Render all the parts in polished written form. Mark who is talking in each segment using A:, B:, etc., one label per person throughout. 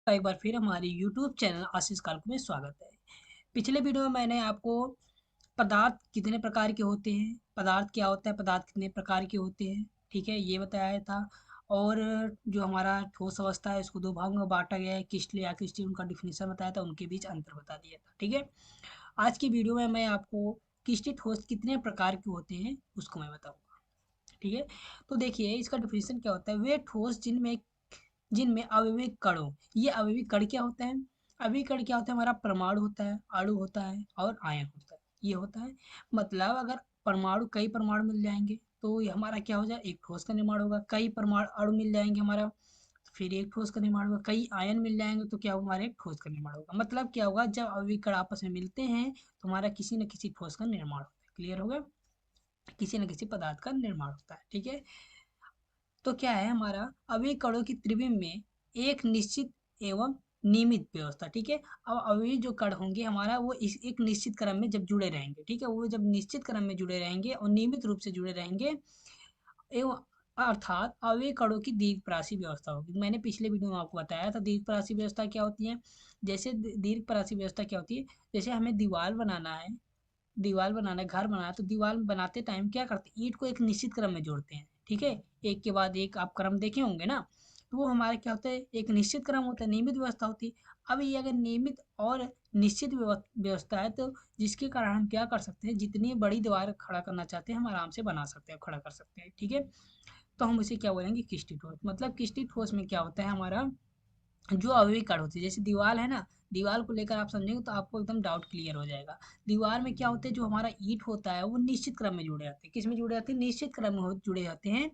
A: एक बार फिर हमारी YouTube चैनल आशीष काल्क में स्वागत है। पिछले वीडियो में मैंने आपको पदार्थ कितने प्रकार के होते हैं, पदार्थ क्या होता है, पदार्थ कितने प्रकार के होते हैं, ठीक है, ये बताया था। और जो हमारा ठोस अवस्था है उसको दो भागों में बांटा गया है, क्रिस्टल या क्रिस्टल, उनका डिफिनेशन बताया था, उनके बीच अंतर बता दिया था, ठीक है। आज की वीडियो में मैं आपको क्रिस्टल ठोस कितने प्रकार के होते हैं उसको मैं बताऊँगा, ठीक है। तो देखिए इसका डिफिनेशन क्या होता है, वे ठोस जिनमें जिनमें अवयवी कण हो। ये अवयवी कण क्या होता है? अवयवी कण क्या होता है? हमारा परमाणु होता है, अणु होता है और आयन होता है। ये होता है, मतलब अगर कई परमाणु मिल जाएंगे तो ये हमारा क्या हो जाए, एक ठोस का निर्माण होगा। कई परमाणु अणु मिल जाएंगे हमारा, फिर एक ठोस का निर्माण होगा। कई आयन मिल जाएंगे तो क्या होगा, हमारा एक ठोस का निर्माण होगा। मतलब क्या होगा, जब अवयवी कण आपस में मिलते हैं तो हमारा किसी न किसी ठोस का निर्माण होता है। क्लियर होगा, किसी न किसी पदार्थ का निर्माण होता है, ठीक है। तो क्या है हमारा, अवयवी कणों की त्रिविम में एक निश्चित एवं नियमित व्यवस्था, ठीक है। अब अवयवी जो कण होंगे हमारा, वो इस एक निश्चित क्रम में जब जुड़े रहेंगे, ठीक है, वो जब निश्चित क्रम में जुड़े रहेंगे और नियमित रूप से जुड़े रहेंगे एवं अर्थात अवयवी कणों की दीर्घपरासी व्यवस्था होगी। मैंने पिछले वीडियो में आपको बताया था दीर्घपरासी व्यवस्था क्या होती है। जैसे दीर्घपरासी व्यवस्था क्या होती है, जैसे हमें दीवार बनाना है, घर बनाना है, तो दीवार बनाते टाइम क्या करते हैं, ईंट को एक निश्चित क्रम में जोड़ते हैं, ठीक है। एक के बाद एक आप क्रम देखे होंगे ना, तो वो हमारे क्या होता है, एक निश्चित क्रम होता है, नियमित व्यवस्था होती है। अब ये अगर नियमित और निश्चित व्यवस्था है तो जिसके कारण हम क्या कर सकते हैं, जितनी बड़ी दीवार खड़ा करना चाहते हैं हम आराम से बना सकते हैं, खड़ा कर सकते हैं, ठीक है। तो हम उसे क्या बोलेंगे, किस्टी ठोस। मतलब किस्टी ठोस में क्या होता है हमारा, जो अवयवी कण होती है, जैसे दीवार है ना, दीवार को लेकर आप समझेंगे तो आपको एकदम डाउट क्लियर हो जाएगा। दीवार में क्या होता है, जो हमारा ईंट होता है वो निश्चित क्रम में जुड़े जाते हैं। किस में जुड़े जाते हैं, निश्चित क्रम में जुड़े जाते हैं।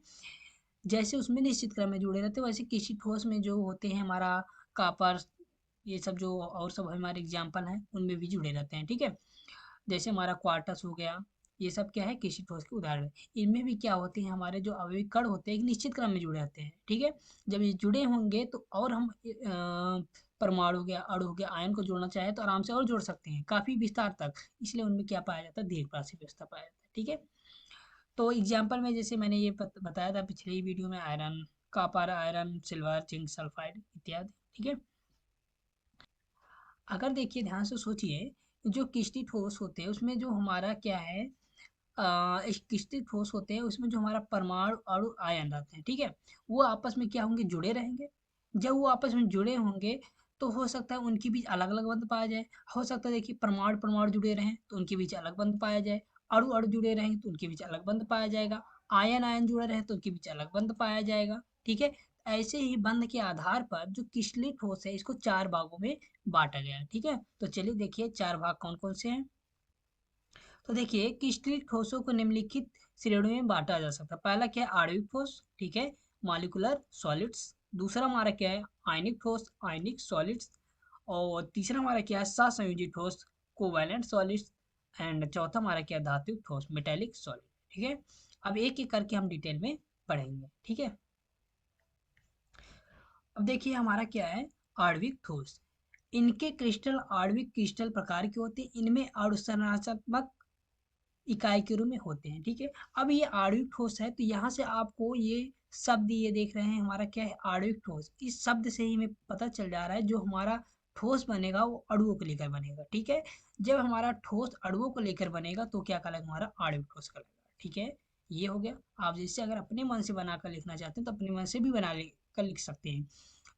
A: जैसे उसमें निश्चित क्रम में जुड़े रहते हैं, वैसे किसी ठोस में जो होते हैं हमारा कॉपर, ये सब जो और सब हमारे एग्जाम्पल हैं उनमें भी जुड़े रहते हैं, ठीक है। जैसे हमारा क्वार्टस हो गया, ये सब क्या है, किसी ठोस के उदाहरण है। इनमें भी क्या होते हैं, हमारे जो अवयवी कण होते हैं एक निश्चित क्रम में जुड़े रहते हैं, ठीक है। जब ये जुड़े होंगे तो और हम परमाणु हो गया, अणु हो गया, आयन को जोड़ना चाहे तो आराम से और जोड़ सकते हैं काफी विस्तार तक। इसलिए उनमें क्या पाया जाता है, दीर्घपासी व्यवस्था पाया जाता है, ठीक है। तो एग्जाम्पल में जैसे मैंने ये बताया था पिछले ही वीडियो में, iron, copper, iron, silver, zinc sulphide इत्यादि, ठीक है। अगर देखिए ध्यान से सोचिए, जो किस्टी ठोस होते हैं उसमें जो हमारा क्या है, स्टिक ठोस होते हैं उसमें जो हमारा परमाणु अणु आयन रहते हैं, ठीक है, वो आपस में क्या होंगे, जुड़े रहेंगे। जब वो आपस में जुड़े होंगे तो हो सकता है उनके बीच अलग अलग बंध पाया जाए। हो सकता है देखिए परमाणु परमाणु जुड़े रहें तो उनके बीच अलग बंध पाया जाए, अणु अणु जुड़े रहेंगे तो उनके बीच अलग बंध पाया जाएगा, आयन आयन जुड़े रहे तो उनके बीच अलग बंध पाया जाएगा, ठीक है। ऐसे ही बंध के आधार पर जो क्रिस्टलीय ठोस है इसको चार भागों में बांटा गया है, ठीक है। तो चलिए देखिए चार भाग कौन कौन से हैं। तो देखिए क्रिस्टलीय ठोसों को निम्नलिखित श्रेणियों में बांटा जा सकता है। पहला क्या है, आणविक ठोस, ठीक है, मॉलिक्यूलर सॉलिड्स। दूसरा हमारा क्या है, आयनिक ठोस, आयनिक सॉलिड्स। और तीसरा हमारा क्या है, सहसंयोजी ठोस, कोवैलेंट सॉलिड्स। एंड चौथा हमारा क्या है, धात्विक ठोस, मेटेलिक सॉलिड, ठीक है। अब एक एक करके हम डिटेल में पढ़ेंगे, ठीक है। अब देखिए हमारा क्या है, आणविक ठोस। इनके क्रिस्टल आणविक क्रिस्टल प्रकार के होते हैं, इनमें अणुसंरचनात्मक इकाई के रूप में होते हैं, ठीक है। अब ये आणविक ठोस है तो यहाँ से आपको ये शब्द ये देख रहे हैं हमारा क्या है, आणविक ठोस। इस शब्द से ही हमें पता चल जा रहा है जो हमारा ठोस बनेगा वो अणुओं को लेकर बनेगा, ठीक है। जब हमारा ठोस अणुओं को लेकर बनेगा तो क्या कहलाएगा, हमारा आणविक ठोस कहलाएगा, ठीक है। ये हो गया। आप जैसे अगर अपने मन से बनाकर लिखना चाहते हैं तो अपने मन से भी बना कर लिख सकते हैं।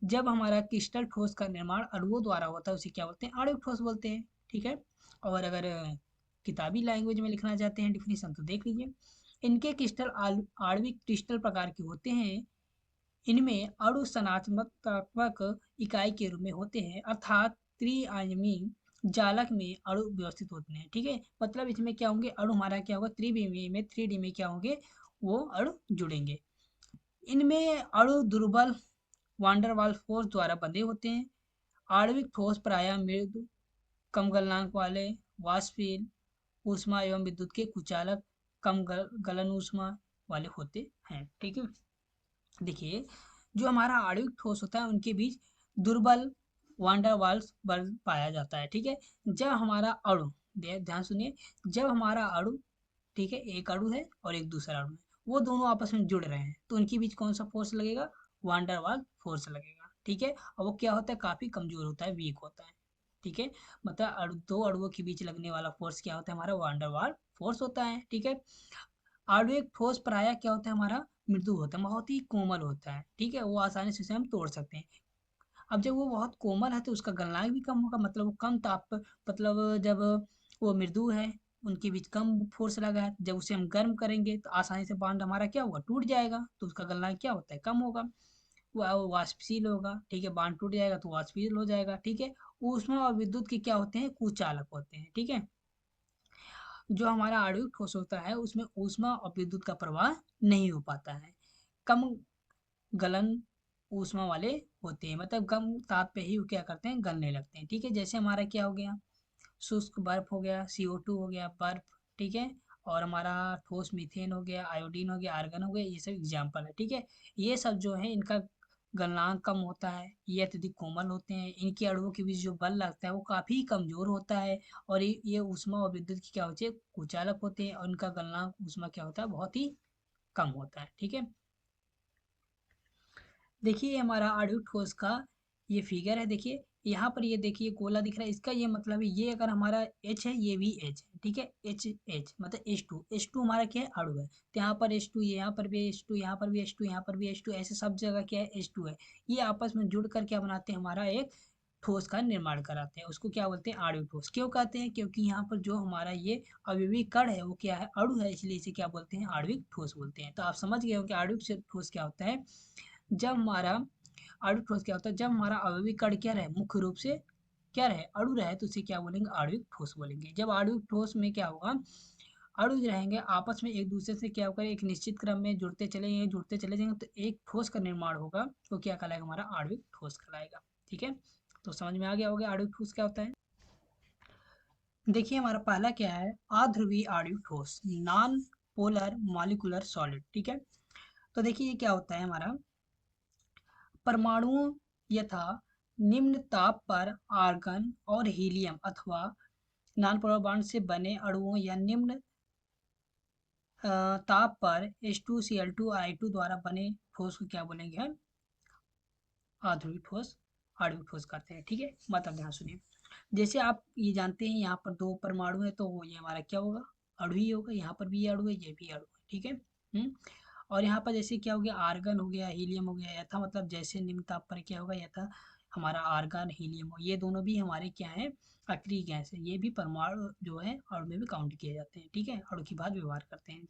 A: जब हमारा क्रिस्टल ठोस का निर्माण अणुओं द्वारा होता है उसे क्या बोलते हैं, आणविक ठोस बोलते हैं, ठीक है। और अगर किताबी लैंग्वेज में लिखना चाहते हैं डिफिनीशन तो देख लीजिए, इनके क्रिस्टल आणविक क्रिस्टल प्रकार के होते हैं। इनमें अणु संरचनात्मक इकाई के रूप में होते हैं, अर्थात त्रिआयामी जालक में अणु व्यवस्थित होते हैं, ठीक है। मतलब इसमें क्या होंगे, अणु हमारा क्या होगा, त्रिविमीय में, 3D में क्या होंगे, वो अणु जुड़ेंगे। इनमें अणु दुर्बल वांडरवाल फोर्स द्वारा बंधे होते हैं। आणविक ठोस प्रायः मृदु, कम गलनांक वाले, वाष्पशील, ऊष्मा एवं विद्युत के कुचालक, कम गलन ऊष्मा वाले होते हैं, ठीक है। देखिए जो हमारा आणविक ठोस होता है उनके बीच दुर्बल वांडर वाल्स बल पाया जाता है, ठीक है। जब हमारा अणु, ध्यान सुनिए, जब हमारा अणु, ठीक है, एक अणु है और एक दूसरा अणु है, वो दोनों आपस में जुड़ रहे हैं तो उनके बीच कौन सा फोर्स लगेगा, वांडर वाल फोर्स लगेगा, ठीक है, और वो क्या होता है, काफी कमजोर होता है, वीक होता है। ठीक है, मतलब दो अणुओं के बीच लगने वाला फोर्स क्या होता है हमारा, वान डेर वाल फोर्स होता है। ठीक है, आणविक ठोस प्रायः क्या होता है हमारा, मृदु होता है, बहुत ही कोमल होता है। ठीक है, वो आसानी से उसे हम तोड़ सकते हैं। अब जब वो बहुत कोमल है तो उसका गलनांक भी कम होगा, मतलब वो कम ताप पर, मतलब जब वो मृदु है, उनके बीच कम फोर्स लगा है, जब उसे हम गर्म करेंगे तो आसानी से बांड हमारा क्या होगा, टूट जाएगा, तो उसका गलनांक क्या होता है, कम होगा। वो वाष्पशील होगा। ठीक है, बांड टूट जाएगा तो वाष्पशील हो जाएगा। ठीक है, ऊष्मा और विद्युत के क्या होते हैं, कुचालक होते हैं। ठीक है, जो हमारा आणविक ठोस होता है उसमें ऊष्मा और विद्युत का प्रवाह नहीं हो पाता है, कम गलन ऊष्मा वाले होते हैं, मतलब कम ताप पे ही वो क्या करते हैं, गलने लगते हैं। ठीक है, जैसे हमारा क्या हो गया, शुष्क बर्फ हो गया, CO2 हो गया, बर्फ। ठीक है, और हमारा ठोस मीथेन हो गया, आयोडीन हो गया, आर्गन हो गया, ये सब एग्जाम्पल है। ठीक है, ये सब जो है इनका गलनांक कम होता है, ये अत्यधिक कोमल होते हैं, इनके अणुओं के बीच जो बल लगता है वो काफी कमजोर होता है, और ये ऊष्मा और विद्युत की क्या होती है, कुचालक होते हैं, और इनका गलनांक ऊष्मा क्या होता है, बहुत ही कम होता है। ठीक है, देखिए हमारा आणविक ठोस का ये फिगर है, देखिए यहाँ पर ये देखिए गोला दिख रहा है, इसका ये मतलब है, ये अगर हमारा H है ये भी H है। ठीक है, H मतलब H2 हमारा क्या है, अणु है, तो यहाँ पर H2, यहाँ पर भी H2, यहाँ पर भी H2, यहाँ पर भी H2, ऐसे सब जगह क्या है, H2 है। ये आपस में जुड़ कर क्या बनाते हैं, हमारा एक ठोस का निर्माण कराते हैं, उसको क्या बोलते हैं, आणविक ठोस। क्यों कहते हैं, क्योंकि यहाँ पर जो हमारा ये अवयवी कण है वो क्या है, अणु है, इसलिए इसे क्या बोलते हैं, आणविक ठोस बोलते हैं। तो आप समझ गए हो कि आणविक ठोस क्या होता है। जब हमारा आणविक ठोस क्या होता है, जब हमारा अवयवी कण क्या रहे, मुख्य रूप से क्या रहे, अणु रहे, तो उसे क्या बोलेंगे, आणविक ठोस बोलेंगे। जब आणविक ठोस में क्या होगा, अणु जो रहेंगे आपस में एक दूसरे से क्या होगा, एक निश्चित क्रम में जुड़ते चले जाएंगे, तो एक ठोस का निर्माण होगा, तो क्या कहलाएगा, हमारा आणविक ठोस कहलाएगा। ठीक है, तो समझ में आ गया होगा आणविक ठोस क्या होता है। देखिए हमारा पहला क्या है, अध्रुवीय आणविक ठोस, नॉन पोलर मॉलिक्यूलर सॉलिड। ठीक है, तो देखिए ये क्या होता है हमारा, परमाणुओं यथा निम्न ताप पर आर्गन और हीलियम अथवा नॉन पोलर बॉन्ड से बने अणुओं या निम्न ताप पर H2Cl2 द्वारा बने ठोस को क्या बोलेंगे हम, आध्रुविक ठोस, आणविक ठोस करते हैं। ठीक है, मतलब ध्यान सुनिए, जैसे आप ये जानते हैं यहाँ पर दो परमाणु है, तो ये हमारा क्या होगा, अणु ही होगा, यहाँ पर भी ये अणु है, ये भी अणु है। ठीक है, और यहाँ पर जैसे क्या हो गया, आर्गन हो गया, हीलियम हो गया, यथा मतलब जैसे निम्न ताप पर क्या होगा, यथा हमारा आर्गन हीलियम हो, ये दोनों भी हमारे क्या है, अक्रिय गैस है, ये भी परमाणु जो है अणु में भी काउंट किए जाते हैं। ठीक है, अणु की बात व्यवहार करते हैं।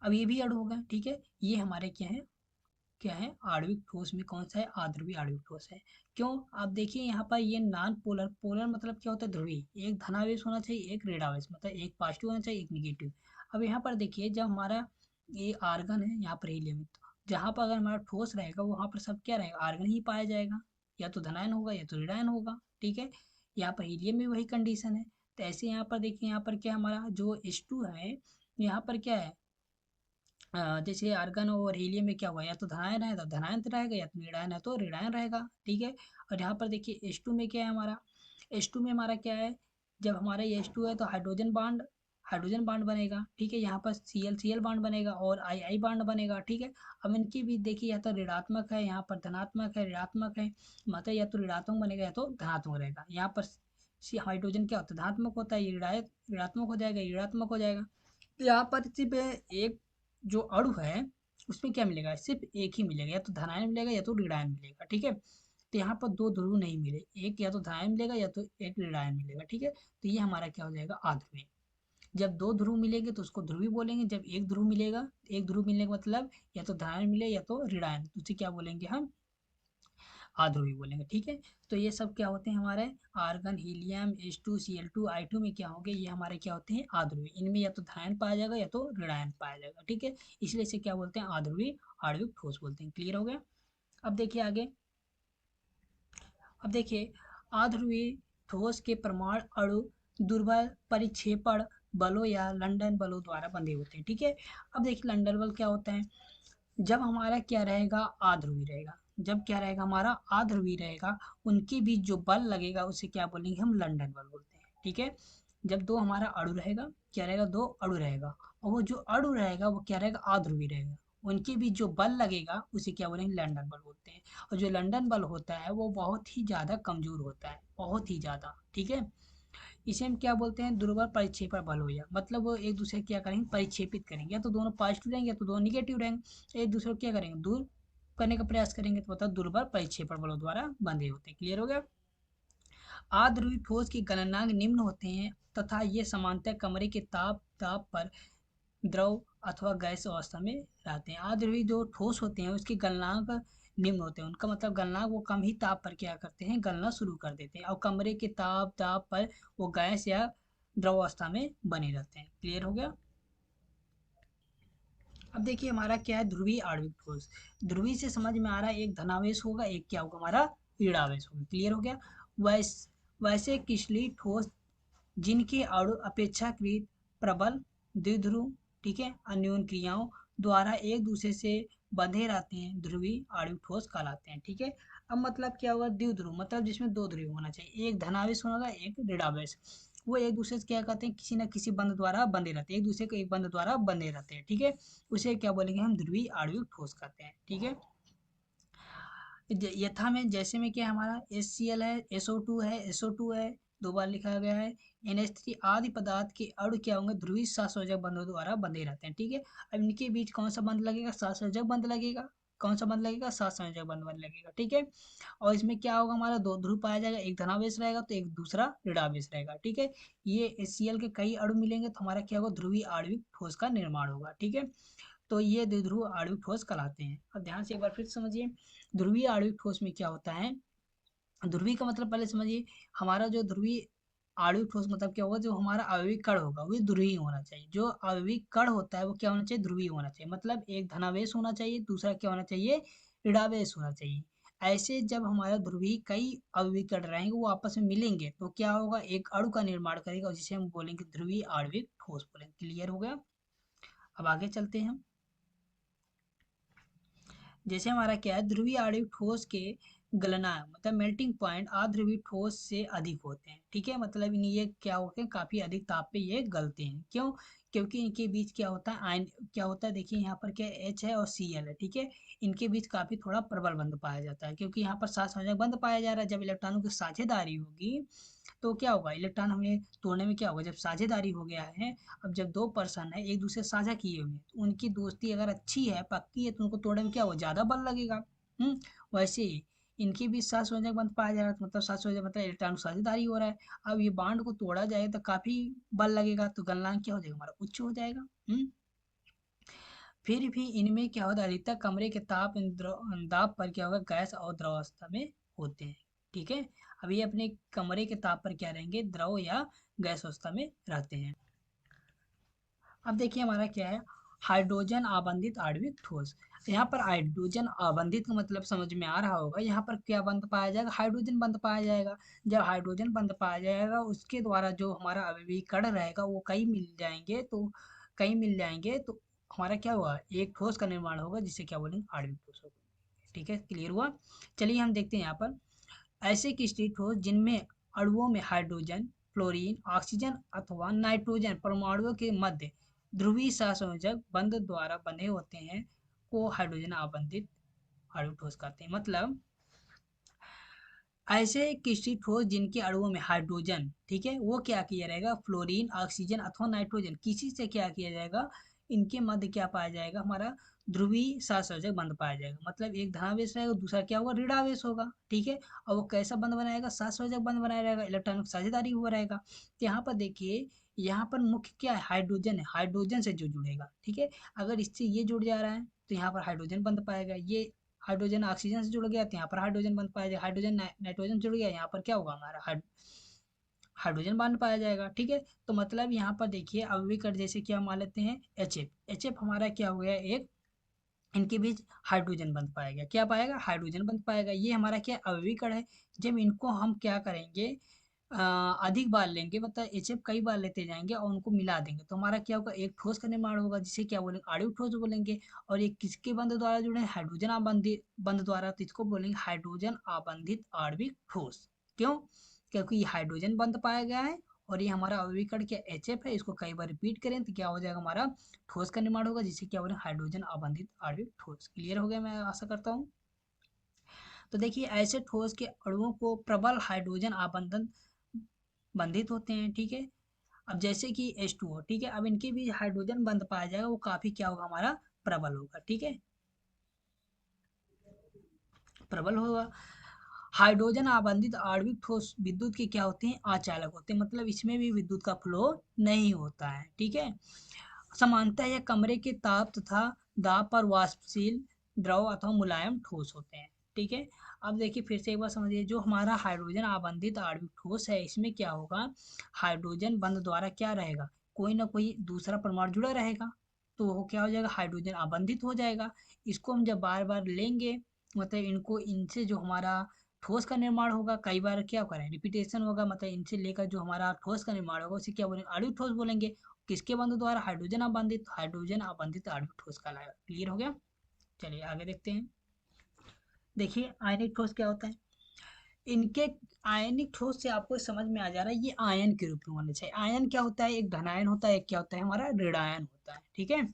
A: अब ये भी अणु होगा। ठीक है, ये हमारे क्या है आणविक ठोस में कौन सा है, आध्रुवीय आणविक ठोस है। क्यों, आप देखिए यहाँ पर ये नॉन पोलर, पोलर मतलब क्या होता है, ध्रुवीय, एक धनावेश होना चाहिए, एक ऋणावेश, मतलब एक पॉजिटिव होना चाहिए, एक निगेटिव। अब यहाँ पर देखिए जब हमारा ये आर्गन है, यहाँ पर हीलियम है, तो जहाँ पर अगर हमारा ठोस रहेगा वहाँ पर सब क्या रहेगा, आर्गन ही पाया जाएगा, या तो धनायन होगा या तो ऋणायन होगा। ठीक है, यहाँ पर हीलियम में वही कंडीशन है। तो ऐसे यहाँ पर देखिए, यहाँ पर क्या हमारा जो H2 है, यहाँ पर क्या है, जैसे आर्गन और हीलियम में क्या हुआ, या तो धनायन है तो धनायन रहेगा, या तो ऋणायन है तो ऋणायन रहेगा। ठीक है, और यहाँ पर देखिए H2 में क्या है हमारा, H2 में हमारा क्या है, जब हमारा ये H2 है तो हाइड्रोजन बांड बनेगा। ठीक है, यहाँ पर Cl बांड बनेगा और I बांड बनेगा। ठीक है, अब इनकी भी देखिए, या तो ऋणात्मक है, यहाँ पर धनात्मक है, ऋणात्मक है, मतलब या तो ऋणात्मक बनेगा या तो धनात्मक रहेगा। यहाँ पर हाइड्रोजन क्या होता है, धनात्मक होता है, ये ऋणात्मक हो जाएगा, ये ऋणात्मक हो जाएगा। तो यहाँ पर सिर्फ एक जो अणु है उसमें क्या मिलेगा, सिर्फ एक ही मिलेगा, या तो धनायन मिलेगा या तो ऋणायन मिलेगा। ठीक है, तो यहाँ पर दो ध्रुव नहीं मिले, एक या तो धनायन मिलेगा या तो एक ऋणायन मिलेगा। ठीक है, तो ये हमारा क्या हो जाएगा, आध्रुवीय। जब दो ध्रुव मिलेंगे तो उसको ध्रुवी बोलेंगे, जब एक ध्रुव मिलेगा, एक ध्रुव मिलने का मतलब या तो धनायन मिले या तो ऋणायन, तो उसे क्या बोलेंगे हम, आध्रुवी बोलेंगे। ठीक है, तो ये सब क्या होते हैं हमारे, आर्गन हीलियम H2Cl2 में क्या होंगे, ये हमारे क्या होते हैं, आध्रुवी। इनमें या तो धनायन पाया जाएगा या तो ऋणायन पाया जाएगा। ठीक है, इसलिए इसे क्या बोलते हैं, आध्रुवी आणविक ठोस बोलते हैं। क्लियर हो गया। अब देखिए आगे, अब देखिए आध्रुवीय ठोस के परमाणु अणु दुर्बल परिक्षेपण बलों या लंदन बलों द्वारा बंधे होते हैं। ठीक है, अब देखिए लंदन बल क्या होता है, जब हमारा क्या रहेगा, आध्रुवी रहेगा, जब क्या रहेगा हमारा, आध्रुवी रहेगा, उनके बीच जो बल लगेगा उसे क्या बोलेंगे, हम लंदन बल बोलते हैं। ठीक है, जब दो हमारा अणु रहेगा, क्या रहेगा, दो अणु रहेगा, और वो जो अणु रहेगा वो क्या रहेगा, आध्रुवी रहेगा, उनके बीच जो बल लगेगा उसे क्या बोलेंगे, लंदन बल बोलते हैं। और जो लंदन बल होता है वो बहुत ही ज़्यादा कमज़ोर होता है, बहुत ही ज़्यादा, ठीक है। इसे हम क्या बोलते हैं, दुर्बल परिक्षेपण बल हो गया। मतलब वो एक दूसरे को क्या करेंगे, परिक्षेपित करेंगे, या तो दोनों पॉजिटिव रहेंगे या तो दोनों निगेटिव रहेंगे, एक दूसरे को क्या करेंगे, दूर करने का प्रयास करेंगे, तो मतलब दुर्बल परिक्षेपण बलों द्वारा बंधे होते हैं। क्लियर हो गया। आध्रुवी ठोस की गलनांक निम्न होते हैं तथा ये सामान्यतः कमरे के ताप ताप पर द्रव अथवा गैस अवस्था में रहते हैं। आध्रुवी जो ठोस होते हैं उसके गलनांक निम्न होते हैं, उनका मतलब गलनांक वो कम ही ताप पर क्या करते हैं, गलना शुरू कर देते हैं, और कमरे के ताप ताप पर वो गैस या द्रव अवस्था में बने रहते हैं। क्लियर हो गया। अब देखिए हमारा क्या है, ध्रुवीय आणविक ठोस। ध्रुवीय से समझ में आ रहा है एक धनावेश होगा, एक क्या होगा हमारा, ऋणावेश होगा। क्लियर हो गया। वैसे क्रिस्टलीय ठोस जिनके अणु अपेक्षाकृत प्रबल द्विध्रुव, ठीक है, अन्योन क्रियाओं द्वारा एक दूसरे से बंधे रहते हैं, ध्रुवीय आणविक ठोस कहलाते हैं। ठीक है। अब मतलब क्या होगा, द्विध्रुव मतलब जिसमें दो ध्रुव होना चाहिए, एक धनावेश होगा एक ऋणावेश, वो एक दूसरे से क्या कहते हैं, किसी न किसी बंध द्वारा बंधे रहते हैं, एक दूसरे को एक बंध द्वारा बंधे रहते हैं। ठीक है। उसे क्या बोलेंगे हम, ध्रुवीय आणविक ठोस कहते हैं। ठीक है। यथा में जैसे में क्या हमारा HCl है, SO2 है, SO2 है, दो बार लिखा गया है, NH3 आदि पदार्थ के अणु क्या होंगे, ध्रुवीय सहसंयोजक बंधों द्वारा बंधे रहते हैं। ठीक है। अब इनके बीच कौन सा बंध लगेगा, सहसंयोजक बंध लगेगा। कौन सा बंध लगेगा, सहसंयोजक बंध लगेगा। ठीक है। और इसमें क्या होगा, हमारा दो ध्रुव पाया जाएगा, एक धनावेश रहेगा तो एक दूसरा ऋणावेश रहेगा। ठीक है। ये HCl के कई अणु मिलेंगे तो हमारा क्या होगा, ध्रुवीय आणविक ठोस का निर्माण होगा। ठीक है। तो ये द्विध्रुव आणविक ठोस कहलाते हैं। अब ध्यान से एक बार फिर समझिए, ध्रुवीय आणविक ठोस में क्या होता है। ध्रुवीय का मतलब पहले समझिए, हमारा जो ध्रुवीय आणविक ठोस मतलब क्या होगा, जो हमारा आवयविक कण होगा वो ध्रुवीय होना चाहिए। जो आवयविक कण होता है वो क्या होना चाहिए, ध्रुवीय होना चाहिए। मतलब एक धनावेश होना चाहिए, दूसरा क्या होना चाहिए, ऋणावेश होना चाहिए। ऐसे जब हमारा ध्रुवीय कई आवयविक कण रहेंगे वो आपस में मिलेंगे तो क्या होगा, एक अणु का निर्माण करेगा, और जिसे हम बोलेंगे ध्रुवीय आणविक ठोस बोलेंगे। क्लियर हो गया। अब आगे चलते हैं हम। जैसे हमारा क्या है, ध्रुवीय आणविक ठोस के गलनांक मतलब मेल्टिंग पॉइंट अध्रुवीय ठोस से अधिक होते हैं। ठीक है। मतलब ये क्या होते हैं, काफी अधिक ताप पे ये गलते हैं। क्यों, क्योंकि इनके बीच क्या होता है, आयन क्या होता है, देखिए यहाँ पर क्या H है और Cl है। ठीक है। इनके बीच काफी थोड़ा प्रबल बंध पाया जाता है, क्योंकि यहाँ पर सहसंयोजक बंध पाया जा रहा है। जब इलेक्ट्रॉनों की साझेदारी होगी तो क्या होगा, इलेक्ट्रॉन हमें तोड़ने में क्या होगा, जब साझेदारी हो गया है, अब जब दो पर्सन है एक दूसरे साझा किए हुए हैं तो उनकी दोस्ती अगर अच्छी है, पक्की है, तो उनको तोड़ने में क्या होगा, ज्यादा बल लगेगा। हम्म। वैसे ही इनके बीच सहसंयोजक बंध पाया जा रहा है, मतलब सहसंयोजक मतलब इलेक्ट्रॉन साझेदारी हो रहा है। अब ये बांड को तोड़ा जाए तो काफी बल लगेगा, तो गलनांक क्या हो जाएगा, हमारा उच्च हो जाएगा। फिर भी इनमें क्या होता है, अधिकतर कमरे के दाब पर क्या होगा, गैस और द्रव अवस्था में होते हैं। ठीक है। अब ये अपने कमरे के ताप पर क्या रहेंगे, द्रव या गैस अवस्था में रहते हैं। अब देखिए हमारा क्या है, हाइड्रोजन आबंधित आणविक ठोस। यहाँ पर हाइड्रोजन आबंधित का मतलब समझ में आ रहा होगा, यहाँ पर क्या बंध पाया जाएगा, हाइड्रोजन बंध पाया जाएगा। जब हाइड्रोजन बंध पाया जाएगा उसके द्वारा जो हमारा अवयवी कण रहेगा वो कई मिल जाएंगे तो हमारा क्या हुआ, एक ठोस का निर्माण होगा, जिसे क्या बोलेंगे, आणविक ठोस होगा। ठीक है। क्लियर हुआ। चलिए हम देखते हैं यहाँ पर, ऐसे क्रिस्टलीय ठोस जिनमें अणुओं में हाइड्रोजन, फ्लोरीन, ऑक्सीजन अथवा नाइट्रोजन परमाणुओं के मध्य ध्रुवीय सहसंयोजक बंध द्वारा बने होते हैं को हाइड्रोजन आबंधित आणविक ठोस कहते हैं। मतलब ऐसे किसी ठोस जिनके अणुओं में हाइड्रोजन, ठीक है, वो क्या किया जाएगा, फ्लोरीन, ऑक्सीजन अथवा नाइट्रोजन किसी से क्या किया जाएगा, इनके मध्य क्या पाया जाएगा, हमारा ध्रुवीय सहसंयोजक बंध पाया जाएगा। मतलब एक धनावेश रहेगा, दूसरा क्या होगा, ऋणावेश होगा। ठीक है। और वो कैसा बंध बनाएगा, सहसंयोजक बंध बनाया रहेगा, इलेक्ट्रॉन साझेदारी हुआ रहेगा। तो यहाँ पर देखिए, यहाँ पर मुख्य क्या है, हाइड्रोजन है, हाइड्रोजन से जो जुड़ेगा। ठीक है। अगर इससे ये जुड़ जा रहा है तो यहाँ पर हाइड्रोजन बंध पाएगा। ये हाइड्रोजन ऑक्सीजन से जुड़ गया तो यहाँ पर हाइड्रोजन बन पाएगा, हाइड्रोजन नाइट्रोजन जुड़ गया, यहाँ पर क्या होगा, हमारा हाइड्रोजन बन पाया जाएगा। ठीक है। तो मतलब यहाँ पर देखिए अवयवी कण जैसे क्या मान लेते हैं, एच एफ हमारा क्या हो गया, एक इनके बीच हाइड्रोजन बन पाएगा, क्या पाएगा, हाइड्रोजन बन पाएगा। ये हमारा क्या अवयवी कण है। जब इनको हम क्या करेंगे, अधिक बार लेंगे, मतलब HF कई बार लेते जाएंगे और उनको मिला देंगे तो हमारा क्या होगा, एक ठोस का निर्माण होगा, जिसे क्या बोलेंगे, आणविक ठोस बोलेंगे। और ये किसके बंध द्वारा जुड़े हैं, हाइड्रोजन आबंधित बंध द्वारा, तो इसको बोलेंगे हाइड्रोजन आबंधित आणविक ठोस। क्यों, क्योंकि हाइड्रोजन बंध पाया गया है और ये हमारा अविकर्ण क्या HF है, इसको कई बार रिपीट करें तो क्या हो जाएगा, हमारा ठोस का निर्माण होगा, जिससे क्या बोले हाइड्रोजन आबंधित आणविक ठोस। क्लियर हो गया, मैं आशा करता हूँ। तो देखिए ऐसे ठोस के अणुओं को प्रबल हाइड्रोजन आबंधन बंधित होते हैं, ठीक है। अब जैसे कि H2O, ठीक है, अब इनके भी हाइड्रोजन बंध पाया जाएगा, वो काफी क्या होगा, हमारा प्रबल होगा, ठीक है, प्रबल होगा। हाइड्रोजन आबंधित आणविक ठोस विद्युत के क्या होते हैं, अचालक होते हैं, मतलब इसमें भी विद्युत का फ्लो नहीं होता है, ठीक है। समानतः यह कमरे के ताप तथा दाब पर वाष्पशील द्रव अथवा मुलायम ठोस होते हैं, ठीक है। अब देखिए फिर से एक बार समझिए, जो हमारा हाइड्रोजन आबंधित आणविक ठोस है, इसमें क्या होगा, हाइड्रोजन बंध द्वारा क्या रहेगा, कोई ना कोई दूसरा परमाणु जुड़ा रहेगा, तो वो क्या हो जाएगा, हाइड्रोजन आबंधित हो जाएगा। इसको हम जब बार बार लेंगे, मतलब इनको, इनसे जो हमारा ठोस का निर्माण होगा, कई बार क्या करें, रिपीटेशन होगा, मतलब इनसे लेकर जो हमारा ठोस का निर्माण होगा उसे क्या बोलेंगे, आणविक ठोस बोलेंगे। किसके बंध द्वारा, हाइड्रोजन आबंधित आणविक ठोस कहलाएगा। क्लियर हो गया, चलिए आगे देखते हैं। देखिए आयनिक ठोस क्या होता है, इनके आयनिक ठोस से आपको समझ में आ जा रहा है, ये आयन के रूप में होने चाहिए। आयन क्या होता है, एक धनायन होता है, एक क्या होता है, हमारा ऋणायन होता है, ठीक है।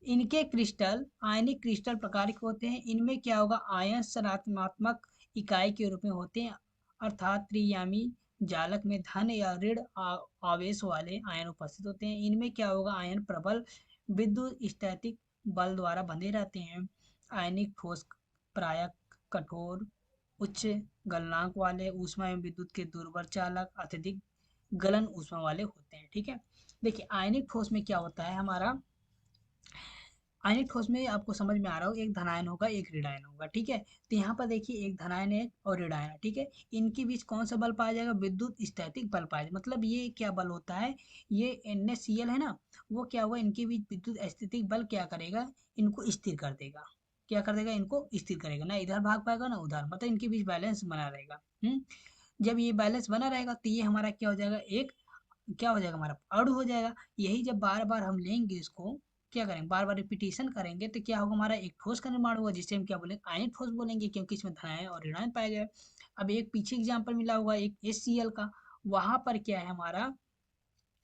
A: इनके क्रिस्टल आयनिक क्रिस्टल प्रकार के होते हैं, इनमें क्या होगा, आयन संरचनात्मक इकाई के रूप में होते हैं, अर्थात त्रियामी जालक में धन या ऋण आवेश वाले आयन उपस्थित होते हैं। इनमें क्या होगा, आयन प्रबल विद्युत स्थैतिक बल द्वारा बंधे रहते हैं। आयनिक ठोस प्रायः कठोर, उच्च गलनांक वाले, ऊष्मा एवं विद्युत के दुर्बल चालक, अत्यधिक गलन ऊष्मा वाले होते हैं, ठीक है। देखिए आयनिक ठोस में क्या होता है, हमारा आयनिक ठोस में आपको समझ में आ रहा हो, एक धनायन होगा एक ऋणायन होगा, ठीक है। तो यहाँ पर देखिए एक धनायन है और ऋणायन है, ठीक है। इनके बीच कौन सा बल पाया जाएगा, विद्युत स्थैतिक बल पाया जाएगा। मतलब ये क्या बल होता है, ये NaCl है ना, वो क्या हुआ, इनके बीच विद्युत स्थैतिक बल क्या करेगा, इनको स्थिर कर देगा। क्या कर देगा, इनको स्थिर करेगा, ना इधर भाग पाएगा ना उधर, मतलब इनके बीच बैलेंस बना रहेगा। जब ये बैलेंस बना रहेगा तो ये हमारा क्या हो जाएगा, एक क्या हो जाएगा, हमारा अणु हो जाएगा। यही जब बार बार हम लेंगे इसको, क्या करेंगे, बार बार रिपीटेशन करेंगे, तो क्या होगा, हमारा एक ठोस का निर्माण होगा, जिसे हम क्या बोलेंगे, आयनिक ठोस बोलेंगे, क्योंकि इसमें धनायन और ऋणायन पाए गए। अब एक पीछे एग्जाम्पल मिला हुआ एक HCl का, वहां पर क्या है, हमारा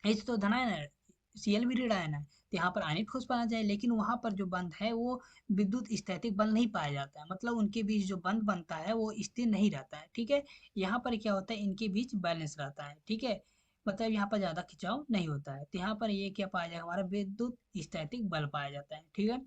A: H तो धनायन है, Cl भी ऋणायन है, तो यहाँ पर आयनिक ठोस पाना जाए, लेकिन वहां पर जो बंध है वो विद्युत स्थैतिक बल नहीं पाया जाता है, मतलब उनके बीच जो बंध बनता है वो स्थिर नहीं रहता है, ठीक है। यहाँ पर क्या होता है, इनके बीच बैलेंस रहता है, ठीक है, मतलब यहाँ पर ज्यादा खिंचाव नहीं होता है, तो यहाँ पर ये क्या पाया जाएगा, हमारा विद्युत स्थैतिक बल पाया जाता है, ठीक है।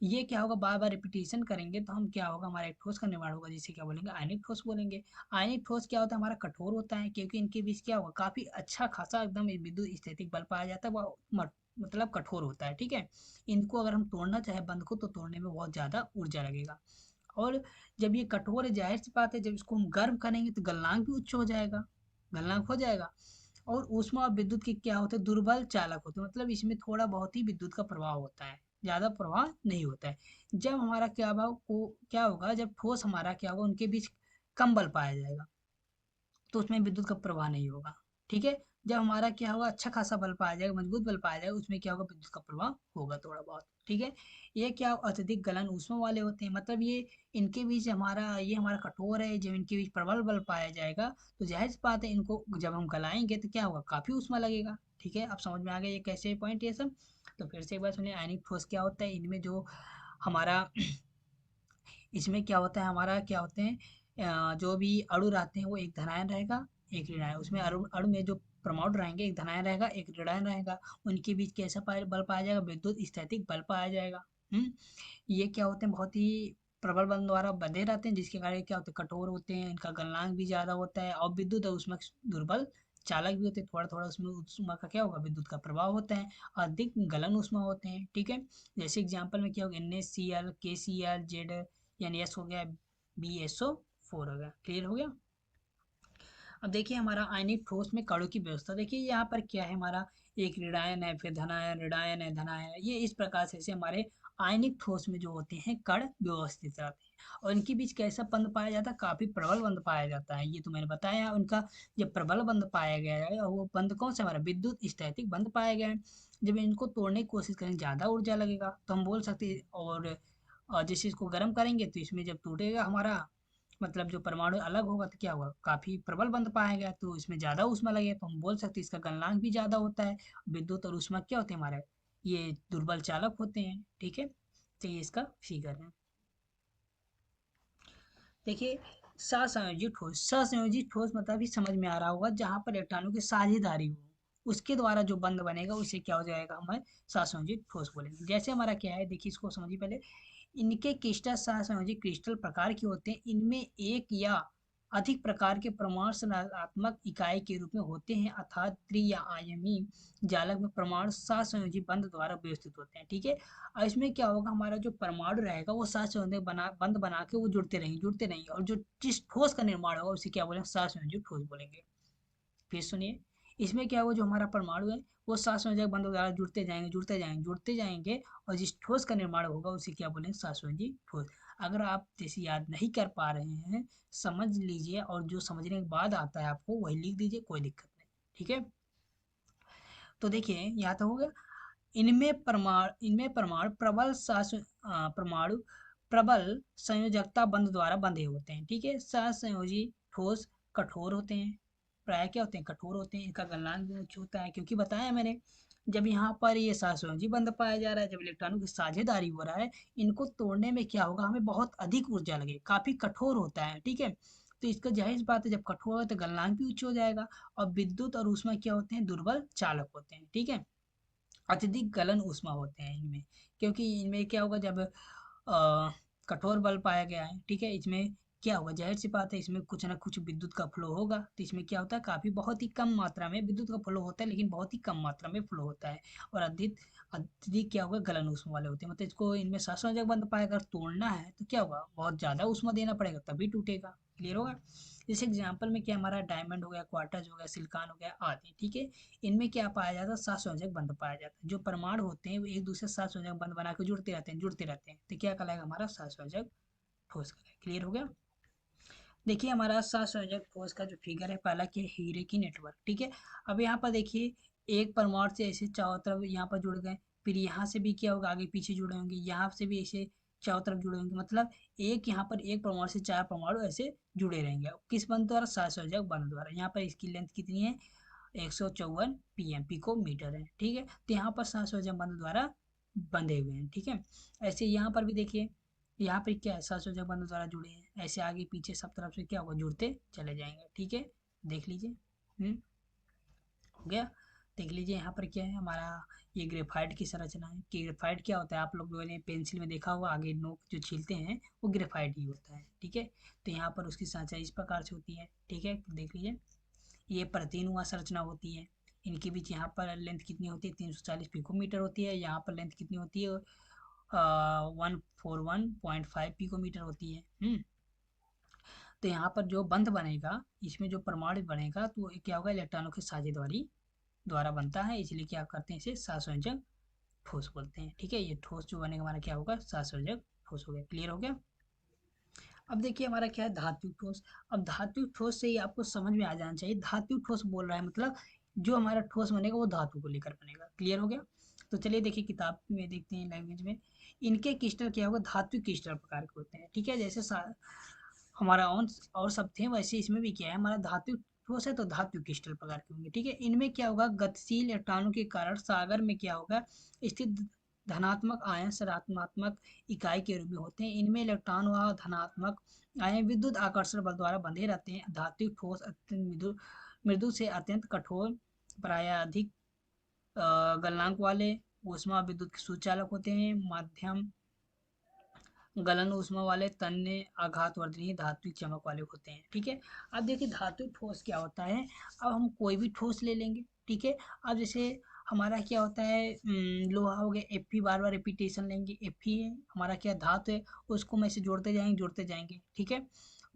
A: ये क्या होगा, बार बार रिपीटेशन करेंगे तो हम क्या होगा, हमारा एक ठोस का निर्माण होगा, जिसे क्या बोलेंगे, आयनिक ठोस बोलेंगे। आयनिक ठोस क्या होता है, हमारा कठोर होता है, क्योंकि इनके बीच क्या होगा, काफी अच्छा खासा एकदम विद्युत स्थैतिक बल पाया जाता है, वो मतलब कठोर होता है, ठीक है। इनको अगर हम तोड़ना चाहे बंध को, तो तोड़ने में बहुत ज्यादा ऊर्जा लगेगा। और जब ये कठोर है, जाहिर सी बात है, जब इसको हम गर्म करेंगे तो गलनांक भी उच्च हो जाएगा, गलनांक हो जाएगा। और ऊष्मा और विद्युत के क्या होते हैं, दुर्बल चालक होते हैं, मतलब इसमें थोड़ा बहुत ही विद्युत का प्रभाव होता है, ज्यादा प्रभाव नहीं होता है। जब हमारा क्या भाव को क्या होगा, जब ठोस हमारा क्या होगा, उनके बीच कम बल पाया जाएगा, तो उसमें विद्युत का प्रवाह नहीं होगा, ठीक है। जब हमारा क्या होगा, अच्छा खासा बल पाया जाएगा, मजबूत बल पाया जाएगा, उसमें क्या होगा, विद्युत का प्रवाह होगा थोड़ा बहुत, ठीक है। ये क्या अत्यधिक गलन ऊष्मा वाले होते हैं, मतलब ये इनके बीच हमारा, ये हमारा कठोर है, जब इनके बीच प्रबल बल पाया जाएगा, तो जाहिर सी बात है, इनको जब हम गलाएंगे तो क्या होगा, काफी ऊष्मा लगेगा, ठीक है। अब समझ में आ गया ये कैसे पॉइंट ये सब। तो फिर से एक बार सुनिए, आयनिक ठोस क्या होता है, इनमें जो हमारा इसमें क्या होता है, हमारा क्या होते हैं, जो भी अणु रहते हैं वो एक धनायन रहेगा एक ऋणायन, उसमें अणु अणु में जो परमाणु रहेंगे, एक धनायन रहेगा एक ऋणायन रहेगा। उनके बीच कैसा बल पाया जाएगा, विद्युत स्थैतिक बल पाया जाएगा। ये क्या होते हैं, बहुत ही प्रबल बल द्वारा बंधे रहते हैं, जिसके कारण क्या होते हैं, कठोर होते हैं, इनका गलनांक भी ज्यादा होता है, और विद्युत है उसमें दुर्बल चालक भी होते हैं, थोड़ा थोड़ा उसमें ऊष्मा का क्या होगा, विद्युत का प्रभाव होता है, अधिक गलन ऊष्मा होते हैं, ठीक है। जैसे एग्जाम्पल में क्या होगा, NaCl KCl जेड, यानी S हो गया, BSO4 हो गया। क्लियर हो गया। अब देखिए हमारा आयनिक ठोस में कणों की व्यवस्था, देखिए यहाँ पर क्या है, हमारा एक ऋणायन है, फिर धनायन, ऋणायन है, धनायन है, ये इस प्रकार से हमारे आयनिक ठोस में जो होते हैं कण व्यवस्थित रहते हैं। और इनके बीच कैसा बंध पाया जाता है, काफी प्रबल बंध पाया जाता है, ये तो मैंने बताया। उनका जब प्रबल बंध पाया गया है, और वो बंध कौन सा, हमारा विद्युत स्थैतिक बंध पाया गया है। जब इनको तोड़ने की कोशिश करेंगे, ज्यादा ऊर्जा लगेगा, तो हम बोल सकते हैं। और जैसे इसको गर्म करेंगे तो इसमें जब टूटेगा हमारा मतलब जो परमाणु अलग होगा तो क्या होगा, काफी प्रबल बंध पाएगा, तो इसमें ज्यादा ऊष्मा लगेगा, तो हम बोल सकते हैं इसका गलनांक भी ज्यादा होता है। विद्युत और ऊष्मा क्या होते हैं हमारे, ये दुर्बल चालक होते हैं। ठीक है, तो ये इसका फिगर है। देखिए, सहसंयोजी ठोस, सहसंयोजी ठोस मतलब ही समझ में आ रहा होगा, जहां पर इलेक्ट्रॉनों की साझेदारी हो, उसके द्वारा जो बंध बनेगा उसे क्या हो जाएगा, हमें सहसंयोजी ठोस बोलेंगे। जैसे हमारा क्या है, देखिए इसको समझिए पहले। इनके क्रिस्टल सहसंयोजी क्रिस्टल प्रकार के होते हैं। इनमें एक या अधिक प्रकार के परमाणु संरचनात्मक इकाई के रूप में होते हैं, अर्थात त्रि या आयामी जालक में परमाणु सहसंयोजी बंध द्वारा व्यवस्थित होते हैं। ठीक है, और इसमें क्या होगा, हमारा जो परमाणु रहेगा वो सहसंयोजी बंध बना के वो जुड़ते रहेंगे, और जो जिस ठोस का निर्माण होगा उसे क्या बोलेंगे, सहसंयोजी ठोस बोलेंगे। फिर सुनिए, इसमें क्या होगा, जो हमारा परमाणु है वो सहसंयोजक बंधों द्वारा जुड़ते जाएंगे, और जिस ठोस का निर्माण होगा उसे क्या बोलेंगे, सहसंयोजी ठोस। अगर आप जैसे याद नहीं कर पा रहे हैं, समझ लीजिए, और जो समझने के बाद आता है आपको वही लिख दीजिए, कोई दिक्कत नहीं। ठीक है, तो देखिए यहाँ तो हो गया। इनमें परमाणु परमाणु प्रबल संयोजकता बंध द्वारा बंधे होते हैं। ठीक है, सहसंयोजी ठोस कठोर होते हैं, प्राय क्या होते हैं, कठोर होते हैं। इनका गलनांक भी उच्च होता है, क्योंकि बताया मैंने, जब यहाँ पर ये सहसंयोजी बंध पाया जा रहा है, जब इलेक्ट्रॉनों की साझेदारी हो रहा है, इनको तोड़ने में क्या होगा, हमें बहुत अधिक ऊर्जा लगे, काफी कठोर होता है। ठीक है, तो इसका जाहिर सी बात है, जब कठोर है तो गलनांक भी उच्च हो जाएगा। और विद्युत और ऊष्मा क्या होते हैं, दुर्बल चालक होते हैं। ठीक है, अत्यधिक गलन ऊष्मा होते हैं इनमें, क्योंकि इनमें क्या होगा, जब कठोर बल पाया गया है, ठीक है, इसमें क्या होगा, जाहिर सी बात है, इसमें कुछ ना कुछ विद्युत का फ्लो होगा, तो इसमें क्या होता है, काफी बहुत ही कम मात्रा में विद्युत का फ्लो होता है, लेकिन बहुत ही कम मात्रा में फ्लो होता है। और अत्यधिक क्या होगा, गलन ऊष्मा वाले होते हैं, मतलब इसको इनमें सहसंयोजक बंध पाया, अगर तोड़ना है तो क्या होगा, बहुत ज्यादा ऊष्मा देना पड़ेगा तभी टूटेगा। क्लियर होगा। जैसे एग्जाम्पल में क्या, हमारा डायमंड हो गया, क्वार्टज हो गया, सिलिकॉन हो गया आदि। ठीक है, इनमें क्या पाया जाता है, सहसंयोजक बंध पाया जाता है। जो परमाणु होते हैं वो एक दूसरे से सहसंयोजक बंध बना के जुड़ते रहते हैं, तो क्या कहलाएगा, हमारा सहसंयोजक ठोस कहलाएगा। क्लियर हो गया। देखिए, हमारा सहसंयोजक ठोस का जो फिगर है, पहला क्या है, हीरे की नेटवर्क। ठीक है, अब यहाँ पर देखिए, एक परमाणु से ऐसे चारों तरफ यहाँ पर जुड़ गए, फिर यहाँ से भी क्या होगा, आगे पीछे जुड़े होंगे, यहाँ से भी ऐसे चारों तरफ जुड़े होंगे, मतलब एक यहाँ पर एक परमाणु से चार परमाणु ऐसे जुड़े रहेंगे, किस बंध द्वारा, सहसंयोजक बंध द्वारा। यहाँ पर इसकी लेंथ कितनी है, 154 पीएम पिको मीटर है। ठीक है, तो यहाँ पर सहसंयोजक बंध द्वारा बंधे हुए हैं। ठीक है, ऐसे यहाँ पर भी देखिए, यहाँ पे क्या है, सहसंयोजक बंध द्वारा जुड़े हैं, ऐसे आगे पीछे सब तरफ से क्या होगा, जुड़ते चले जाएंगे। ठीक है, देख लीजिए। हो गया। देख लीजिए यहाँ पर क्या है हमारा, ये ग्रेफाइट की संरचना है। कि ग्रेफाइट क्या होता है, आप लोगों ने पेंसिल में देखा होगा, आगे नोक जो छीलते हैं वो ग्रेफाइट ही होता है। ठीक है, तो यहाँ पर उसकी संरचना इस प्रकार से होती है। ठीक है, देख लीजिए, ये प्रतिनुमा संरचना होती है। इनके बीच यहाँ पर लेंथ कितनी होती है, 340 पिकोमीटर होती है। यहाँ पर लेंथ कितनी होती है, 141.5 पिकोमीटर होती है। तो यहाँ पर जो बंध बनेगा, इसमें जो परमाणु बनेगा, तो ये क्या होगा, इलेक्ट्रॉनों की साझेदारी द्वारा बनता है, इसलिए क्या करते हैं, इसे सहसंयोजक ठोस बोलते हैं। ठीक है, ये ठोस जो बनेगा हमारा क्या होगा, सहसंयोजक ठोस हो गया। क्लियर हो गया। अब देखिए हमारा क्या है, धातु ठोस। अब धातु ठोस से ही आपको समझ में आ जाना चाहिए, धातु ठोस बोल रहा है मतलब जो हमारा ठोस बनेगा वो धातु को लेकर बनेगा। क्लियर हो गया। तो चलिए देखिए, किताब में देखते हैं, लैंग्वेज में। इनके क्रिस्टल क्या होगा, धातु क्रिस्टल प्रकार के होते हैं। ठीक है, जैसे हमारा और सब थे, वैसे इसमें भी क्या है, हमारा धातु ठोस है तो धातु क्रिस्टल प्रकार के होंगे। ठीक है, इनमें क्या होगा, गतिशील इलेक्ट्रॉनों के कारण सागर में क्या होगा, स्थित धनात्मक आयन सकारात्मक इकाई के रूप में होते हैं। इनमें इलेक्ट्रॉन व धनात्मक आयन विद्युत आकर्षण बल द्वारा बंधे रहते हैं। धातु ठोस अत्यंत मृदु मृदु से अत्यंत कठोर, प्राय अधिक गलनांक वाले, ऊष्मा विद्युत के सुचालक होते हैं। मध्यम गलन ऊष्मा वाले, तन्य आघातवर्धनीय, धात्विक चमक वाले होते हैं। ठीक है, अब देखिए धातु ठोस क्या होता है। अब हम कोई भी ठोस ले लेंगे। ठीक है, अब जैसे हमारा क्या होता है, लोहा हो गया, Fe, बार बार रिपीटेशन लेंगे, Fe है हमारा क्या धातु है, उसको में से जोड़ते जाएंगे। ठीक है,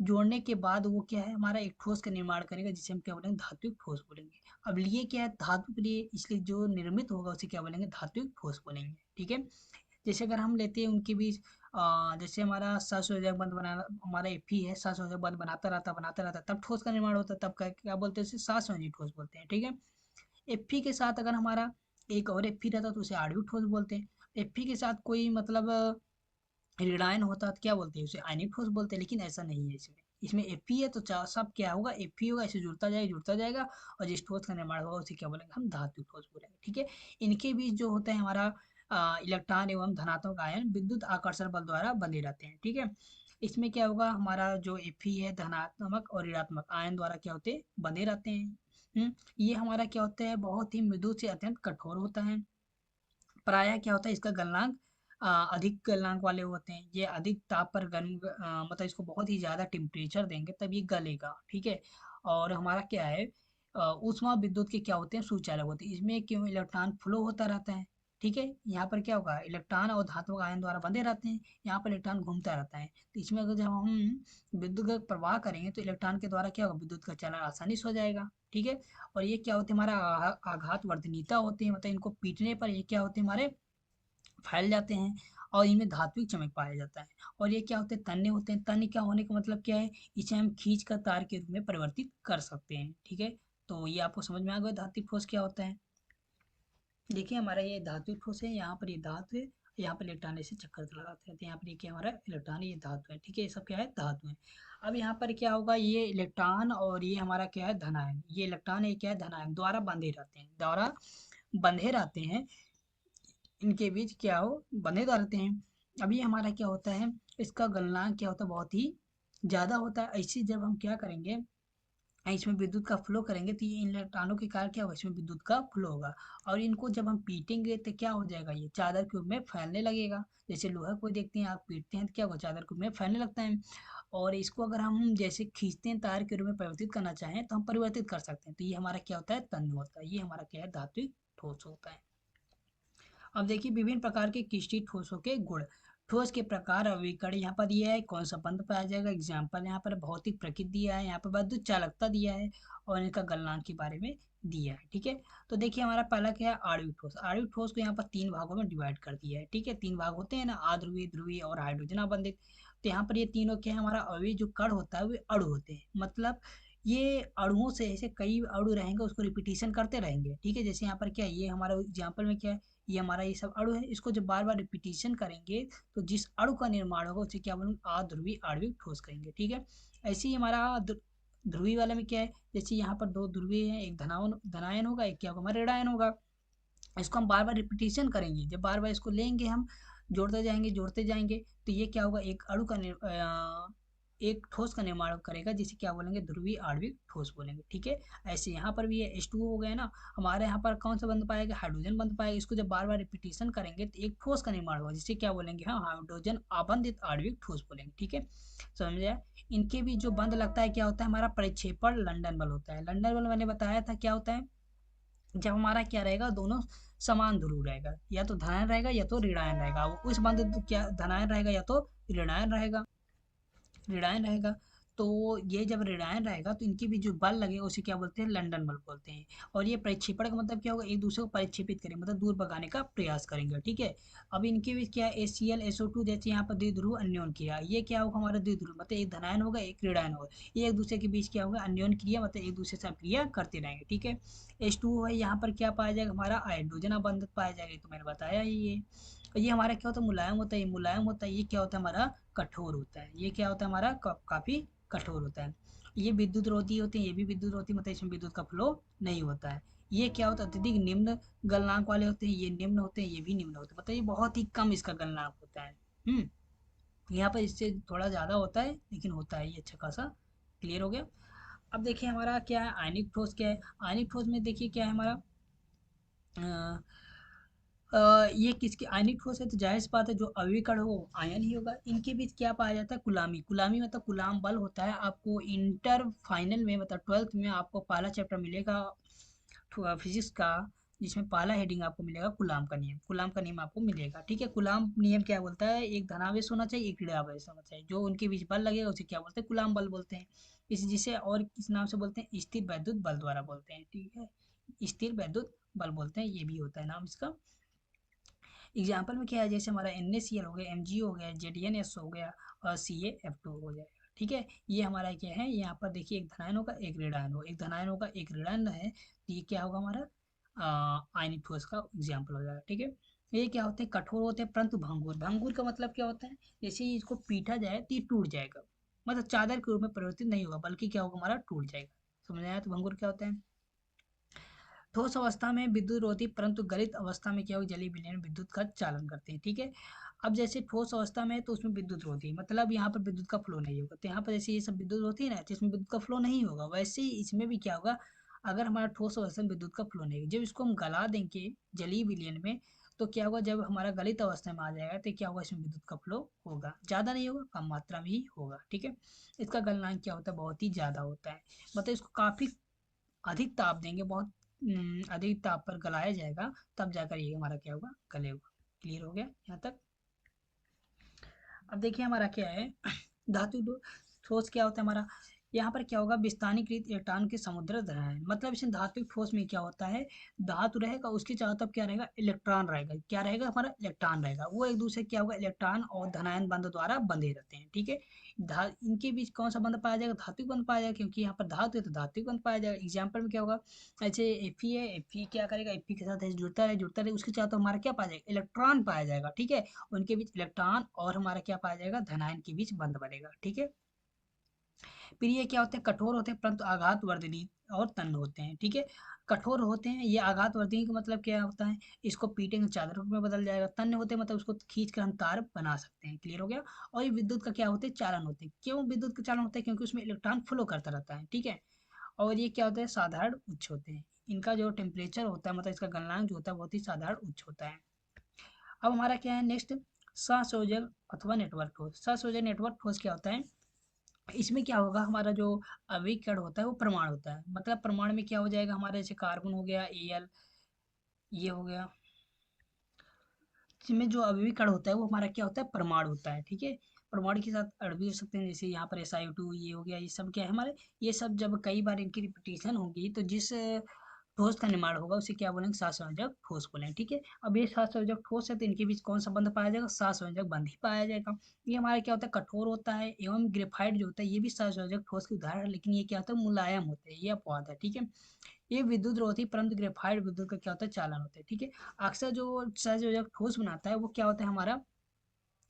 A: जोड़ने के बाद वो क्या है, हमारा एक ठोस का निर्माण करेगा, जिसे हम क्या बोलेंगे, धात्विक ठोस बोलेंगे। अब लिए क्या है, धातु के लिए, इसलिए जो निर्मित होगा उसे क्या बोलेंगे, धात्विक ठोस बोलेंगे। ठीक है, जैसे अगर हम लेते हैं उनके बीच, जैसे हमारा सहसंयोजक बंध बनाना, हमारा Fe है, सहसंयोजक बंध बनाता रहता तब ठोस का निर्माण होता है, तब क्या बोलते हैं, इसे सहसंयोजी ठोस बोलते हैं। ठीक है, Fe के साथ अगर हमारा एक और Fe रहता तो उसे आणविक ठोस बोलते हैं। Fe के साथ कोई मतलब ऋणायन होता तो क्या बोलते हैं, उसे आयनिक ठोस बोलते हैं, लेकिन ऐसा नहीं है इसमें। इसमें Fe है तो सब क्या होगा, Fe होगा, ऐसे जुड़ता जाएगा, और जिस ठोस का निर्माण होगा उसे क्या बोलेंगे, हम धात्विक ठोस बोलेंगे। ठीक है, इनके बीच जो होता है हमारा इलेक्ट्रॉन एवं धनात्मक आयन विद्युत आकर्षण बल द्वारा बंधे रहते हैं। ठीक है, इसमें क्या होगा, हमारा जो Fe है धनात्मक और ऋणात्मक आयन द्वारा क्या होते हैं, बंधे रहते हैं। ये हमारा क्या होता है, बहुत ही मृदु से अत्यंत कठोर होता है। प्रायः क्या होता है, इसका गलनांक अधिक गलनांक वाले होते हैं। ये अधिक ताप पर मतलब इसको बहुत ही ज़्यादा टेम्परेचर देंगे तब ये गलेगा। ठीक है, और हमारा क्या है, ऊष्मा विद्युत के क्या होते हैं, सुचालक होते हैं। इसमें क्यों, इलेक्ट्रॉन फ्लो होता रहता है। ठीक है, यहाँ पर क्या होगा, इलेक्ट्रॉन और धात्विक आयन द्वारा बंधे रहते हैं, यहाँ पर इलेक्ट्रॉन घूमता रहता है। तो इसमें अगर जब हम विद्युत का प्रवाह करेंगे तो इलेक्ट्रॉन के द्वारा क्या होगा, विद्युत का चलन आसानी से हो जाएगा। ठीक है, और ये क्या होते हैं, हमारा आघात वर्धनीयता होते हैं, मतलब इनको पीटने पर ये क्या होते हैं, हमारे फैल जाते हैं, और इनमें धात्विक चमक पाया जाता है। और ये क्या होते हैं, तन्य होते हैं। तन्य क्या होने का मतलब क्या है, इसे हम खींच कर तार के रूप में परिवर्तित कर सकते हैं। ठीक है, तो ये आपको समझ में आ गया धात्विक ठोस क्या होता है। देखिए हमारा ये धात्विक ठोस है, यहाँ पर ये धातु है, यहाँ पर इलेक्ट्रॉन ऐसे चक्कर लगाते हैं, तो यहाँ पर ये क्या हमारा इलेक्ट्रॉन है, ये धातु है। ठीक है, ये सब क्या है, धातु है। अब यहाँ पर क्या होगा, ये इलेक्ट्रॉन और ये हमारा क्या है, धनायन, ये इलेक्ट्रॉन ये क्या है, धनायन द्वारा बंधे रहते हैं, द्वारा बंधे रहते हैं, इनके बीच क्या हो, बने रहते हैं। अभी हमारा क्या होता है, इसका गलनांक क्या होता है, बहुत ही ज़्यादा होता है। ऐसे जब हम क्या करेंगे, इसमें विद्युत का फ्लो करेंगे तो ये इन इलेक्ट्रॉनों के कारण क्या होगा, इसमें विद्युत का फ्लो होगा, और इनको जब हम पीटेंगे तो क्या हो जाएगा, ये चादर के रूप में फैलने लगेगा। जैसे लोहा को देखते हैं आप, पीटते हैं तो क्या होगा, चादर के रूप में फैलने लगता है। और इसको अगर हम जैसे खींचते हैं, तार के रूप में परिवर्तित करना चाहें तो हम परिवर्तित कर सकते हैं। तो ये हमारा क्या होता है, तन्य होता है। ये हमारा क्या है, धात्विक ठोस होता है। अब देखिए विभिन्न प्रकार के क्रिस्टलीय ठोसों के गुण। ठोस के प्रकार अविकर्ण यहाँ पर दिया है, कौन सा बंध पाया जाएगा, एग्जाम्पल यहाँ पर भौतिक प्रकृति दिया है, यहाँ पर विद्युत चालकता दिया है, और इनका गलनांक के बारे में दिया है। ठीक है, तो देखिए हमारा पहला क्या है, आणविक ठोस। आणविक ठोस को यहाँ पर तीन भागों में डिवाइड कर दिया है। ठीक है, तीन भाग होते हैं ना, अध्रुवीय, ध्रुवीय और हाइड्रोजन आबंधित। तो यहाँ पर ये तीनों क्या है, हमारा अवयवी जो कण होता है वे अणु होते हैं, मतलब ये अणुओं से ऐसे कई अणु रहेंगे, उसको रिपीटिशन करते रहेंगे। ठीक है, जैसे यहाँ पर क्या है, ये हमारा एग्जाम्पल में क्या है, ये हमारा ये सब अणु है, इसको जब बार बार रिपीटिशन करेंगे तो जिस अणु का निर्माण होगा उसे क्या बोलेंगे, अध्रुवीय आणविक ठोस कहेंगे। ठीक है, ऐसे ही हमारा ध्रुवीय वाले में क्या है, जैसे यहाँ पर दो ध्रुवीय हैं, एक धनायन होगा, एक क्या होगा, हमारा ऋणायन होगा। इसको हम बार बार रिपीटिशन करेंगे, जब बार बार इसको लेंगे हम, जोड़ते जाएंगे, तो ये क्या होगा, एक अणु का एक ठोस का निर्माण करेगा, जिसे क्या बोलेंगे, ध्रुवीय आणविक ठोस बोलेंगे। ठीक है, ऐसे यहाँ पर भी ये H2O हो गया ना, हमारे यहाँ पर कौन सा बंध पाएगा, हाइड्रोजन बंध पाएगा। इसको जब बार बार रिपीटिशन करेंगे तो एक ठोस का निर्माण होगा, जिसे क्या बोलेंगे, हाँ, हाइड्रोजन आबंधित आणविक ठोस बोलेंगे। ठीक है, समझ में आया। इनके बीच जो बंध लगता है क्या होता है, हमारा परिक्षेपण लंदन बल होता है। लंदन बल मैंने बताया था क्या होता है, जब हमारा क्या रहेगा, दोनों समान ध्रुव रहेगा, या तो धनायन रहेगा या तो ऋणायन रहेगा। वो उस बंध क्या धनायन रहेगा या तो ऋणायन रहेगा, ऋणायन रहेगा। तो ये जब ऋणायन रहेगा तो इनके बीच जो बल लगेगा उसे क्या बोलते हैं, लंदन बल बोलते हैं। और ये परिक्षेपण का मतलब क्या होगा, एक दूसरे को परिक्षेपित करेंगे, मतलब दूर भगाने का प्रयास करेंगे। ठीक है, अब इनके बीच क्या है, HCl SO2, जैसे यहाँ पर द्विध्रुव अन्योन क्रिया, ये क्या होगा, हमारा द्विध्रुव मतलब एक धनायन होगा एक ऋणायन होगा, ये एक दूसरे के बीच क्या होगा, अन्योन क्रिया, मतलब एक दूसरे से क्रिया करते रहेंगे। ठीक है, H2O है, यहाँ पर क्या पाया जाएगा, हमारा हाइड्रोजन अबंधित पाया जाएगा, तो मैंने बताया ही ये हमारा क्या होता है, मुलायम होता है, ये मुलायम होता है। ये क्या होता है, हमारा कठोर होता है। ये क्या होता है, हमारा काफी कठोर होता है। ये विद्युत रोधी होते हैं, ये भी विद्युत रोधी, मतलब इसमें विद्युत का फ्लो नहीं होता है। ये क्या होता है, अत्यधिक निम्न गलनांक वाले होते हैं, ये निम्न होते हैं, ये भी निम्न होते हैं, मतलब ये बहुत ही कम इसका गलनांक होता है। यहाँ पर इससे थोड़ा ज़्यादा होता है, लेकिन होता है ये अच्छा खासा। क्लियर हो गया। अब देखिए हमारा क्या है, आयनिक ठोस क्या है। आयनिक ठोस में देखिए क्या है हमारा, ये किसकी आयनिक ठोस है, तो जाहिर सी बात है जो अविकर्ण हो आयन ही होगा। इनके बीच क्या पाया जाता है, गुलामी। गुलामी मतलब गुलाम बल होता है। आपको इंटर फाइनल में मतलब 12th में आपको पहला चैप्टर मिलेगा फिजिक्स का, जिसमें पहला हेडिंग आपको मिलेगा कुलाम का नियम। कुलाम का नियम आपको मिलेगा। ठीक है, कुलाम नियम क्या बोलता है, एक धनावेश होना चाहिए, एक ऋणावेश होना चाहिए, जो उनके बीच बल लगेगा उसे क्या बोलते हैं, कुलाम बल बोलते हैं। इस जिसे और किस नाम से बोलते हैं, स्थिर वैद्युत बल द्वारा बोलते हैं। ठीक है, स्थिर वैद्युत बल बोलते हैं, ये भी होता है नाम इसका। एग्जाम्पल में क्या है, जैसे हमारा NaCl हो गया, Mg हो गया, ZnS हो गया, और CaF2 हो जाएगा। ठीक है, ये हमारा क्या है, यहाँ पर देखिए एक धनायन होगा एक ऋणायन होगा, एक धनायन होगा एक ऋणायन है, तो ये क्या होगा हमारा आयनिक ठोस का एग्जाम्पल हो जाएगा। ठीक है, ये क्या होते हैं, कठोर होते हैं परंतु भंगुर। भंगुर का मतलब क्या होता है, जैसे ही इसको पीटा जाए तो ये टूट जाएगा, मतलब चादर के रूप में परिवर्तित नहीं होगा, बल्कि क्या होगा, हमारा टूट जाएगा। समझ आया? तो भंगुर क्या होता है। ठोस अवस्था में विद्युत रोधी, परंतु गलित अवस्था में क्या होगा, जलीय विलयन विद्युत का चालन करते हैं। ठीक है। अब जैसे ठोस अवस्था में है तो उसमें विद्युत रोधी, मतलब यहाँ पर विद्युत का फ्लो नहीं होगा, तो यहाँ पर जैसे ये सब विद्युत होती है ना, तो इसमें विद्युत का फ्लो नहीं होगा, वैसे ही इसमें भी क्या होगा, अगर हमारा ठोस अवस्था में विद्युत का फ्लो नहीं होगा, जब इसको हम गला देंगे जलीय विलयन में, तो क्या होगा, जब हमारा गलित अवस्था में आ जाएगा तो क्या होगा, इसमें विद्युत का फ्लो होगा, ज़्यादा नहीं होगा, कम मात्रा में ही होगा। ठीक है। इसका गलनांक क्या होता है, बहुत ही ज़्यादा होता है, मतलब इसको काफ़ी अधिक ताप देंगे, बहुत अधिक ताप पर गलाया जाएगा, तब जाकर ये हमारा क्या होगा, गलेगा। क्लियर हो गया यहाँ तक। अब देखिए हमारा क्या है, धातु ठोस क्या होता है हमारा, यहाँ पर क्या होगा, विस्थानीकृत इलेक्ट्रॉन के समुद्र है, मतलब इस धातु ठोस में क्या होता है, धातु रहेगा, उसके चारों तरफ क्या रहेगा, इलेक्ट्रॉन रहेगा, क्या रहेगा, हमारा इलेक्ट्रॉन रहेगा, वो एक दूसरे क्या होगा, इलेक्ट्रॉन और धनायन बंध द्वारा बंधे रहते हैं। ठीक है। इनके बीच कौन सा बंध पाया जाएगा, धातु बंध पाया जाएगा, क्योंकि यहाँ पर धातु है तो धातु बंध पाया जाएगा। एग्जाम्पल में क्या होगा, ऐसे एफ है, एफ क्या करेगा, एफ के साथ ऐसे जुड़ता रहे, उसके चारों तरफ हमारा क्या पाया जाएगा, इलेक्ट्रॉन पाया जाएगा। ठीक है। उनके बीच इलेक्ट्रॉन और हमारा क्या पाया जाएगा, धनायन के बीच बंध बनेगा। ठीक है। फिर ये क्या होते हैं, कठोर होते हैं परंतु आघात वर्धनी और तन्य होते हैं। ठीक है। कठोर होते हैं, ये आघात वर्धनी का मतलब क्या होता है, इसको पीटेंगे चादर रूप में बदल जाएगा। तन्य होते हैं मतलब उसको खींच कर हम तार बना सकते हैं। क्लियर हो गया। और ये विद्युत का क्या होते हैं, चालन होते हैं। क्यों विद्युत का चालन होता है, क्योंकि उसमें इलेक्ट्रॉन फ्लो करता रहता है। ठीक है। और ये क्या होता है, साधारण उच्च होते हैं, इनका जो टेम्परेचर होता है, मतलब इसका गलनांक जो होता है, बहुत ही साधारण उच्च होता है। अब हमारा क्या है नेक्स्ट, सहसंयोजक अथवा नेटवर्क ठोस। सहसंयोजक नेटवर्क ठोस क्या होता है, इसमें क्या होगा, हमारा जो अविकर्ण होता है वो परमाणु होता है, मतलब परमाणु में क्या हो जाएगा, हमारे जैसे कार्बन हो गया, एल, ये हो गया, इसमें जो अविकर्ण होता है वो हमारा क्या होता है, परमाणु होता है। ठीक है। परमाणु के साथ अणु भी हो सकते हैं, जैसे यहाँ पर SiO2 ये हो गया, ये सब क्या है हमारे, ये सब जब कई बार इनकी रिपीटेशन होगी तो जिस ठोस का निर्माण होगा उसे क्या बोलेंगे, सहसंयोजक ठोस बोलेंगे। ठीक है। अब ये सहसंयोजक ठोस है तो इनके बीच कौन सा बंध पाया जाएगा, सहसंयोजक बंध ही पाया जाएगा। ये हमारा क्या होता है, कठोर होता है, एवं ग्रेफाइट जो होता है ये भी सहसंयोजक ठोस के उदाहरण है, लेकिन ये क्या होता है, मुलायम होते हैं, ये अपवाद है। ठीक है। ये विद्युत रोधी, परंतु ग्रेफाइट विद्युत का क्या होता है, चालन होता है। ठीक है। अक्सर जो सहसंयोजक ठोस बनाता है वो क्या होता है, हमारा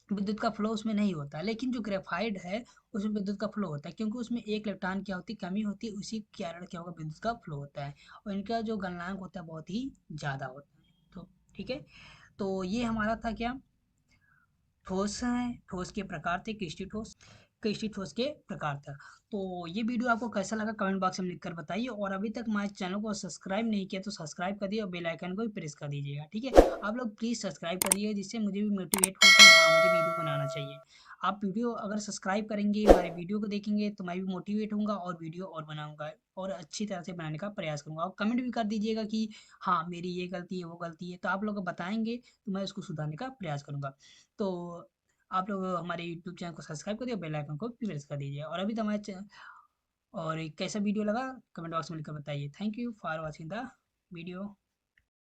A: विद्युत का फ्लो उसमें नहीं होता है, लेकिन जो ग्रेफाइट है उसमें विद्युत का फ्लो होता है, क्योंकि उसमें एक इलेक्ट्रॉन क्या होती है, कमी होती है, उसी के कारण क्या होगा, विद्युत का फ्लो होता है, और इनका जो गलनांक होता है बहुत ही ज़्यादा होता है। तो ठीक है। तो ये हमारा था क्या, ठोस है, ठोस के प्रकार थे, क्रिस्टल ठोस, क्रिस्टल ठोस के प्रकार था। तो ये वीडियो आपको कैसा लगा कमेंट बॉक्स में लिखकर बताइए, और अभी तक हमारे चैनल को सब्सक्राइब नहीं किया तो सब्सक्राइब कर दिए और बेल आइकन को भी प्रेस कर दीजिएगा। ठीक है। आप लोग प्लीज़ सब्सक्राइब करिए, जिससे मुझे भी मोटिवेट हो कि हाँ मुझे वीडियो बनाना चाहिए। आप वीडियो अगर सब्सक्राइब करेंगे, हमारे वीडियो को देखेंगे, तो मैं भी मोटिवेट होऊंगा और वीडियो और बनाऊंगा, और अच्छी तरह से बनाने का प्रयास करूंगा। और कमेंट भी कर दीजिएगा कि हाँ मेरी ये गलती है वो गलती है, तो आप लोग बताएंगे तो मैं उसको सुधारने का प्रयास करूंगा। तो आप लोग हमारे यूट्यूब चैनल को सब्सक्राइब करिए, बेल आइकन को भी प्रेस कर दीजिए। और अभी तो हमारे और कैसा वीडियो लगा कमेंट बॉक्स में लिखकर बताइए। Thank you for watching the video.